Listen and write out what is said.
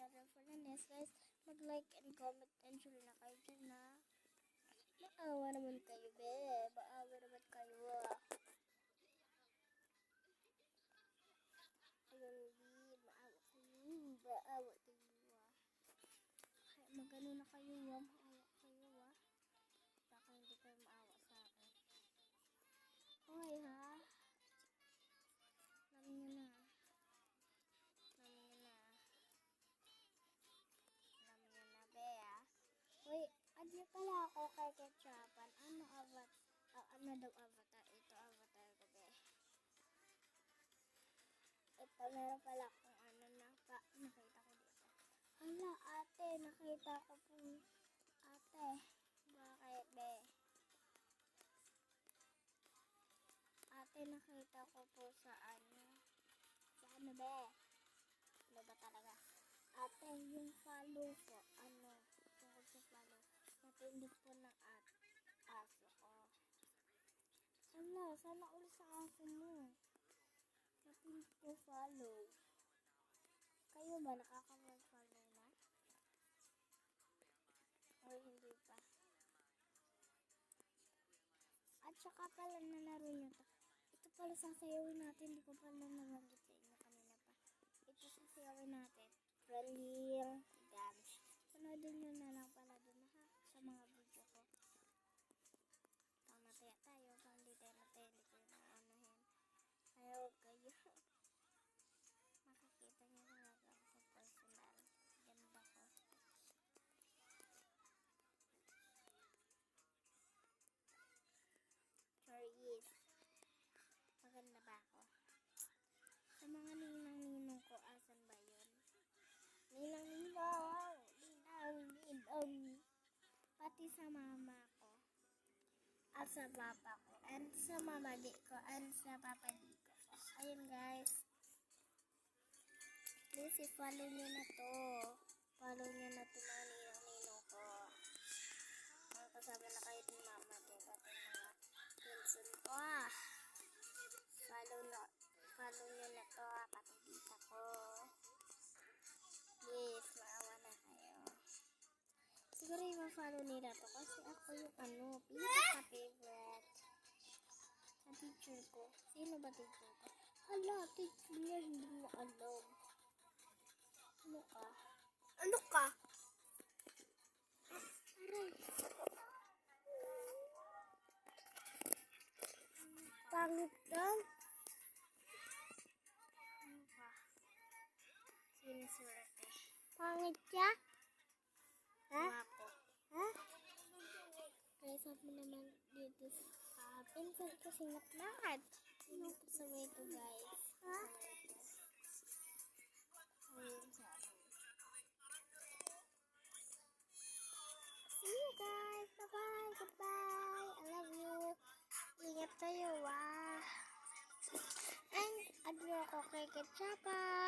Father Fernandez. Guys, mag-like and comment and share na kayo dyan na. Maawa naman kayo, be. Maawa naman kayo. Ayun, be. Maawa kayo. Maawa kayo. Kaya magano na kayo, maawa kayo, baka hindi kayo maawa sa akin. Okay, ha? Namin nyo na. Be, Uy, adyo pala ako kay Ketchupan. Ano daw avatar? Ito avatar ko, be. Ito, meron pala akong nakita ko dito. Hala, ate, nakita ko po. Ate, bakit, be? Ate, nakita ko po sa be? Ano ba talaga? Ate, yung follow po, tungkol sa follow, napindot po ng aso ko. Sana ulit sa aso mo. Napindot po follow. Kayo ba nakaka-follow na? O hindi pa? At saka pala nalaro nyo to. Ito pala sasayawin natin. Hindi ko pala nabanggit sa inyo kanina pa. Ito sasayawin natin. Rolling dance. Panoodin nyo na lang pala dun ha. Sa mga video ko. Pamataya tayo. Pang di tayo natili ko yung anuhin. Kaya huwag kayo. Makikita nyo talaga sa personal. Ganda ko. Yes. Maganda ba ako? Sa mga ninang-ninong ko, asan ba yun? Ninang-ninong! Pati sa mama ko. At sa papa ko. And sa mama di ko. And sa papa di ko. Ayun guys. Please i-follow nyo na to. Follow nyo na to mga ninang-ninong ko. Kasama na kayo ni mama di. Pati mga pinsan ko follow nyo na to pati dita ko. Please, maawa na kayo. Siguro yung follow nila to kasi ako yung pinaka-favorite sa teacher ko. Sino ba teacher ko? Hala, teacher niya, hindi mo alam. Ano ka? Aray. Pangit lang. Ano ka? Siniswerte. Pangit ka? Ha? Wapo. Ha? Kaya sabi naman dito sa pinsan ko sinaknakad. Sino po sa way to guys? Ha? Ayun sa akin. See you guys. Bye-bye. Goodbye. I love you. Ingat tayo, And adyo ako kay Ketchupan.